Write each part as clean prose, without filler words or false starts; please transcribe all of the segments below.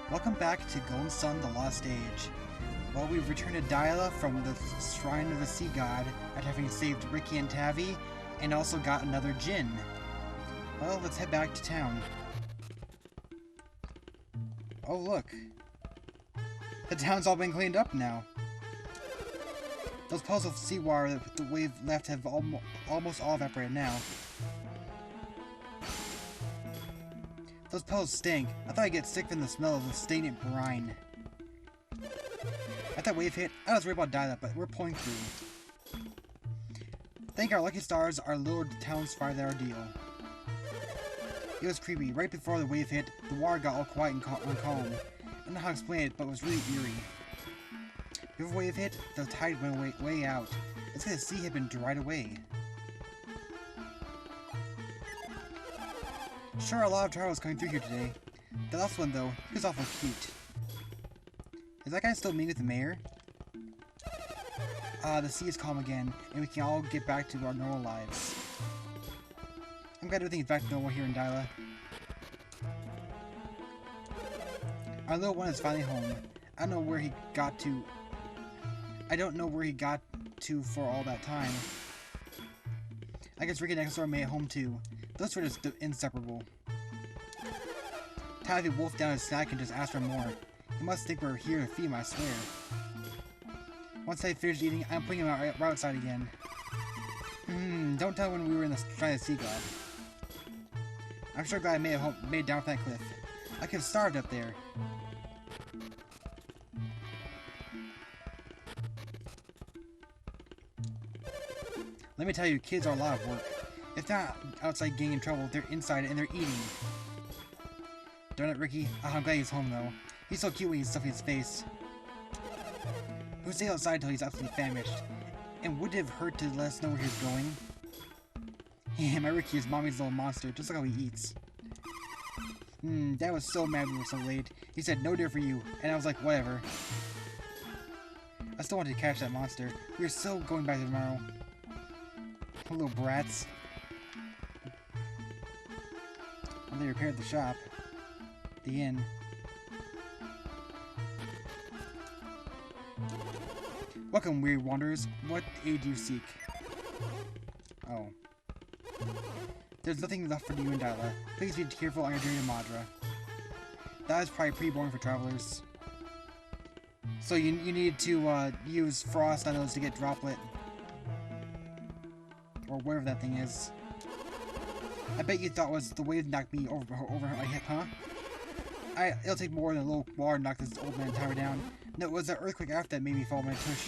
Welcome back to Golden Sun: The Lost Age. Well, we've returned to Daila from the Shrine of the Sea God after having saved Ricky and Tavi, and also got another Djinn. Well, let's head back to town. Oh, look. The town's all been cleaned up now. Those puddles of seawater that the wave left have almost all evaporated now. Those puddles stink. I thought I'd get sick from the smell of the stagnant brine. At that wave hit, I was worried about Daila, but we're pulling through. Thank our lucky stars, our little town survived the ordeal. It was creepy. Right before the wave hit, the water got all quiet and calm. I don't know how to explain it, but it was really eerie. Before the wave hit, the tide went way out. It's because the sea had been dried away. Sure, a lot of travelers coming through here today. The last one, though, he was awful cute. Is that guy still meeting with the mayor? The sea is calm again, and we can all get back to our normal lives. I'm glad everything's back to normal here in Daila. Our little one is finally home. I don't know where he got to. I don't know where he got to for all that time. I guess Ricky next door made it home too. Those were just inseparable. Tavi wolfed down his snack and just asked for more. He must think we're here to feed him, I swear. Once I finished eating, I'm putting him right outside again. Don't tell when we were in the Shrine of the Sea God. I'm sure glad I made it down from that cliff. I could have starved up there. Let me tell you, kids are a lot of work. If they're not outside getting in trouble, they're inside and they're eating. Darn it, Ricky. I'm glad he's home, though. He's so cute when he's stuffing his face. He'll stay outside until he's absolutely famished. And would it have hurt to let us know where he's going? Yeah, my Ricky is mommy's little monster, just like how he eats. Dad was so mad we were so late. He said, no dinner for you. And I was like, whatever. I still wanted to catch that monster. We are so going back tomorrow. Little brats. Well, they repaired the shop. The inn. Welcome, weary wanderers. What aid do you seek? Oh. There's nothing left for you in Daila. Please be careful on your journey to Madra. That is probably pretty boring for travelers. So you need to use frost on those to get droplet. Or whatever that thing is. I bet you thought it was the wave knocked me over my hip, huh? It'll take more than a little water to knock this old man tower down. No, it was the earthquake after that made me fall my tush.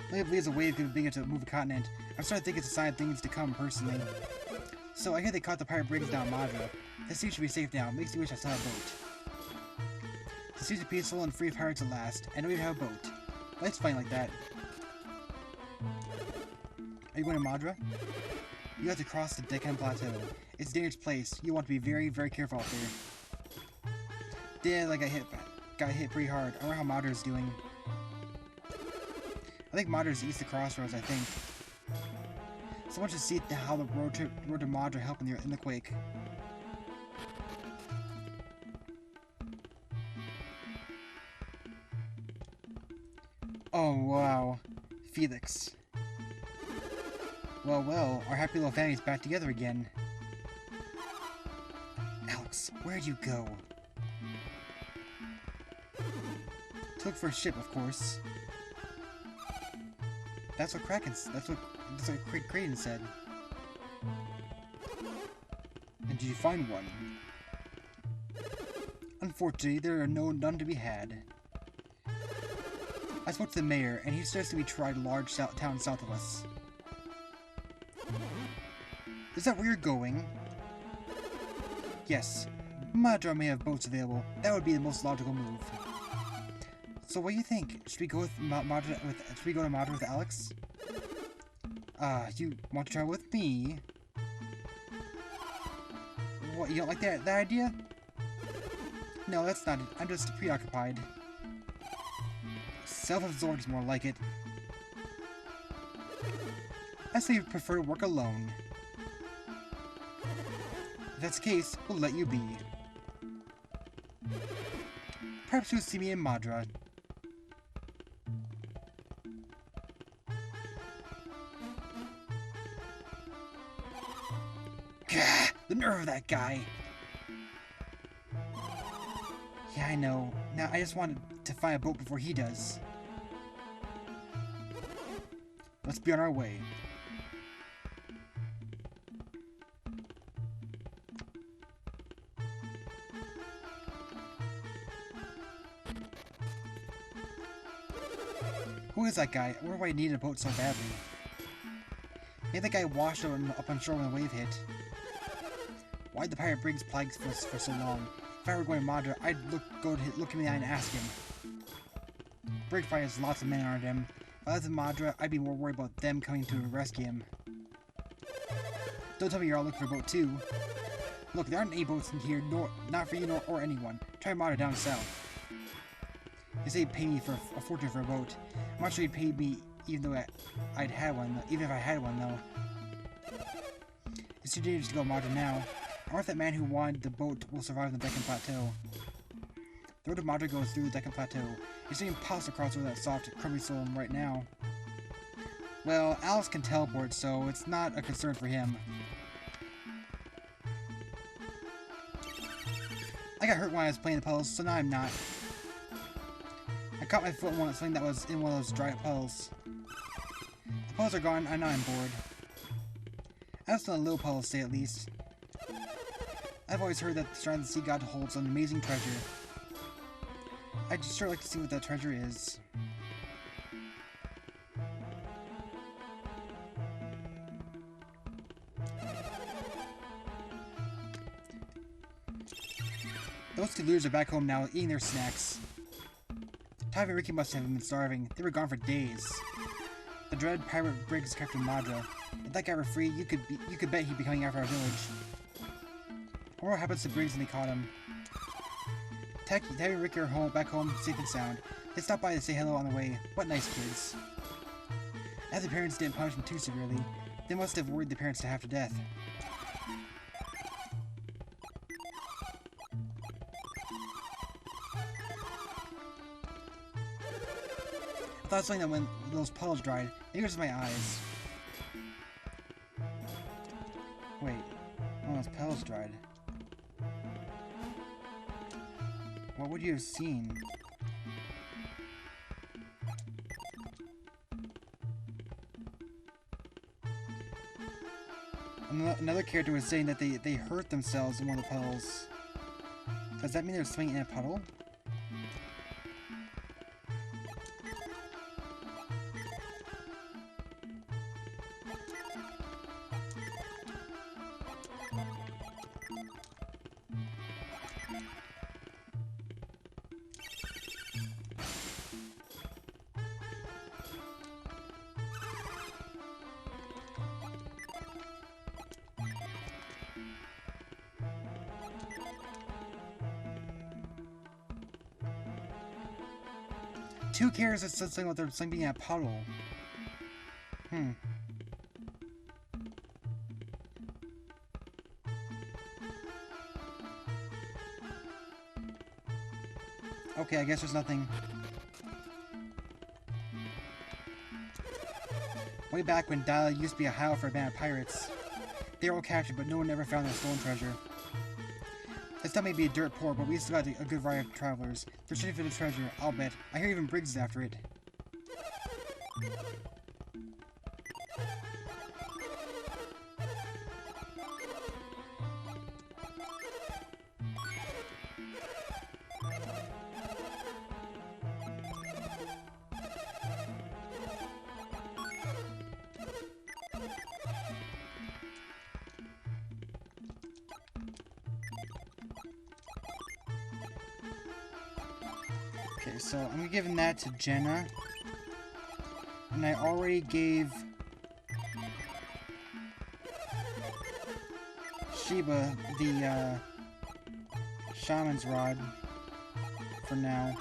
Nobody believes a wave could be big enough to move a continent. I'm starting to think it's a sign of things to come, personally. So, I hear they caught the pirate brigands down Madra. The sea should be safe now. Makes me wish I still had a boat. The seas are peaceful and free of pirates at last. I don't even have a boat. Life's fine like that. Are you going to Madra? You have to cross the Deccan Plateau. It's a dangerous place. You want to be very, very careful out there. Dad, like got hit pretty hard. I wonder how Madra is doing. I think Madra is east of Crossroads, I think. Someone should see how the road to Madra helped in the quake. Oh, wow. Felix. Well, our happy little family's back together again. Alex, where'd you go? To look for a ship, of course. That's what Kraken said. And did you find one? Unfortunately, there are none to be had. I spoke to the mayor, and he suggested we try a large town south of us. Is that where you're going? Yes. Madra may have boats available. That would be the most logical move. So what do you think? Should we go with Madra should we go to Madra with Alex? You want to travel with me? What, you don't like that idea? No, that's not it. I'm just preoccupied. Self-absorbed is more like it. I say you prefer to work alone. If that's the case, we'll let you be. Perhaps you'll see me in Madra. Gah! The nerve of that guy! Yeah, I know. Now, I just wanted to find a boat before he does. Let's be on our way. Who is that guy? I wonder why he needed a boat so badly. Maybe that guy washed up on shore when the wave hit. Why'd the pirate brig's plagues for so long? If I were going to Madra, I'd look him in the eye and ask him. Brig fight has lots of men on him. If I was in Madra, I'd be more worried about them coming to rescue him. Don't tell me you're all looking for a boat too. Look, there aren't any boats in here, not for you or anyone. Try Madra down south. They say he'd pay me for a fortune for a boat. I'm not sure he'd pay me even if I had one though. It's too dangerous to go Madra now. I wonder if that man who wanted the boat will survive on the Deccan Plateau. The road to Madra goes through the Deccan Plateau. It's impossible to cross over that soft, crumbly soil right now. Well, Alice can teleport, so it's not a concern for him. I got hurt when I was playing the puddles, so now I'm not. I caught my foot in something that was in one of those dry puddles. The puddles are gone, and now I'm bored. I just let a little puddle stay at least. I've always heard that the Shrine of the Sea God holds an amazing treasure. I'd sure like to see what that treasure is. Those two losers are back home now, eating their snacks. Tavi and Ricky must have been starving. They were gone for days. The dreaded pirate brig is captured Madra. If that guy were free, you could bet he'd be coming after our village. Or what happens to Briggs when they caught him? Tavi and Ricky are back home, safe and sound. They stopped by to say hello on the way. What nice kids. As the parents didn't punish them too severely, they must have worried the parents to half to death. I thought something that when those puddles dried, maybe it was my eyes. Wait, when those puddles dried. What would you have seen? Another character was saying that they hurt themselves in one of the puddles. Does that mean they're swimming in a puddle? Two characters that said something about their something being a puddle. Okay, I guess there's nothing. Way back when Daila used to be a hideout for a band of pirates. They were all captured, but no one ever found their stolen treasure. This town may be dirt poor, but we still got a good variety of travelers. They're searching for the treasure, I'll bet. I hear even Briggs is after it. Okay, so I'm giving that to Jenna. And I already gave Sheba the Shaman's Rod for now.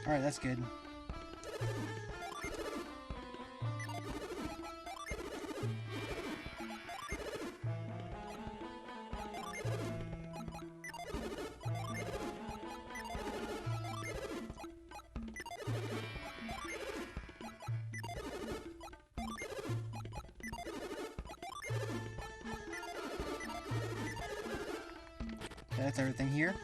Alright, that's good. That's everything here.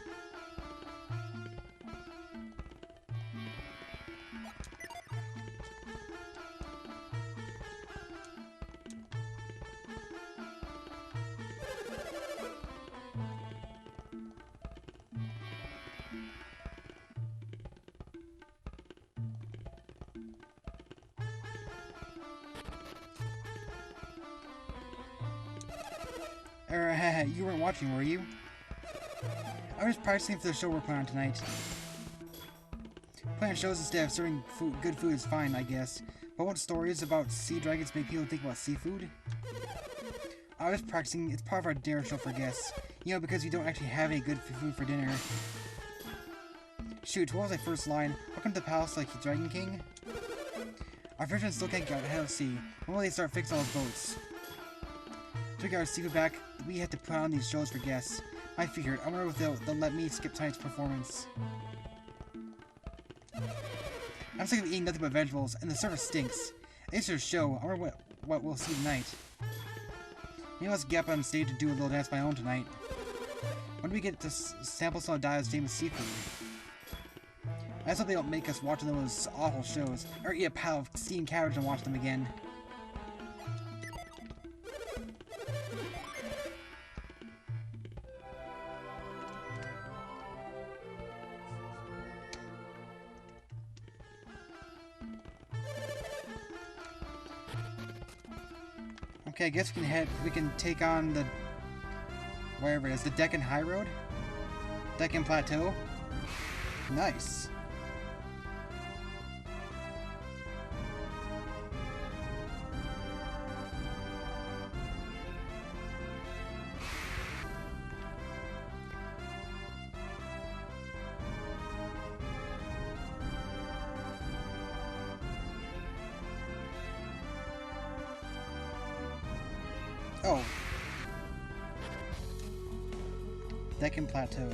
You weren't watching, were you? I was practicing for the show we're putting on tonight. Playing shows instead of serving good food is fine, I guess. But what stories about sea dragons make people think about seafood? I was practicing. It's part of our dinner show for guests. You know, because we don't actually have any good food for dinner. Shoot, what was my first line? Welcome to the palace like Dragon King? Our fishermen still can't get out of sea. When will they start fixing all those boats? To get our seafood back, we have to put on these shows for guests. I figured. I wonder if they'll let me skip tonight's performance. I'm sick of eating nothing but vegetables, and the service stinks. It's just a show. I wonder what we'll see tonight. Maybe let's get up on stage and do a little dance of my own tonight. When do we get to sample some of Daila's famous seafood? I just hope they don't make us watch those awful shows, or eat a pile of steamed cabbage and watch them again. Okay, I guess we can take on the, wherever it is, the Deccan High Road? Deccan Plateau? Nice. Oh. Deccan Plateau.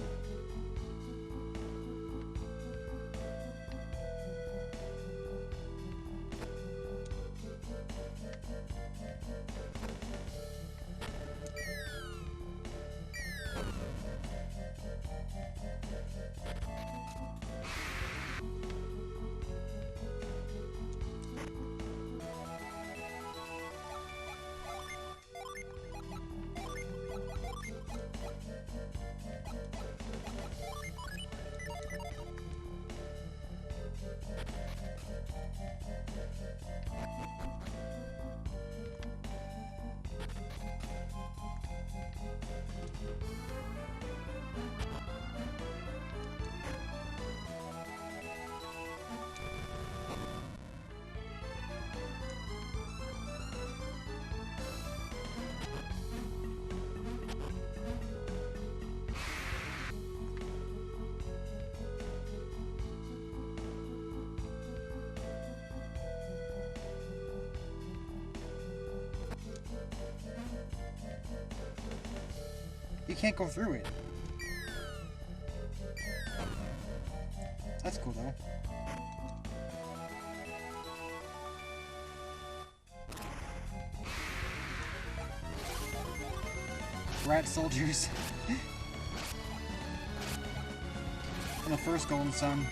You can't go through it. That's cool though. Rat soldiers. And the first Golden Sun.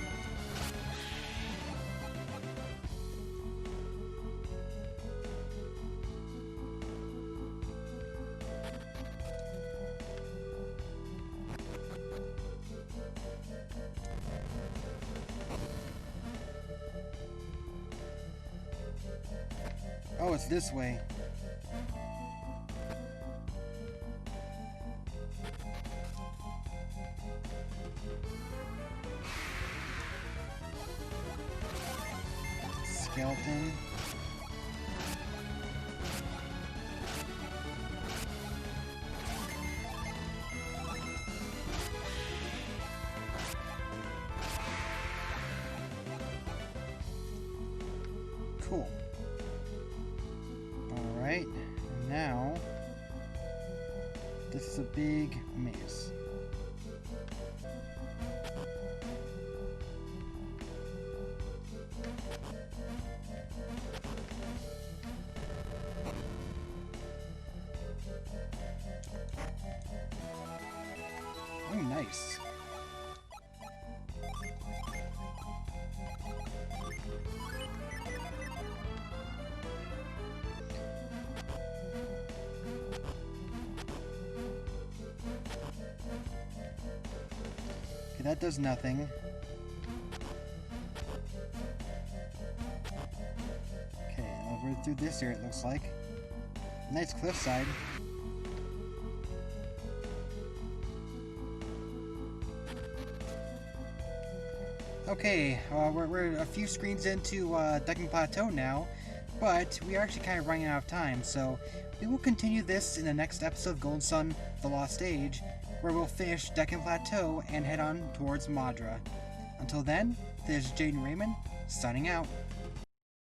Oh, it's this way. Skeleton. Cool. Alright, now this is a big maze. Okay, that does nothing. Okay, over through this area it looks like. Nice cliffside. Okay, we're a few screens into Deccan Plateau now, but we are actually kind of running out of time, so we will continue this in the next episode of Golden Sun: The Lost Age, where we'll finish Deccan Plateau and head on towards Madra. Until then, this is JaidynReiman, signing out.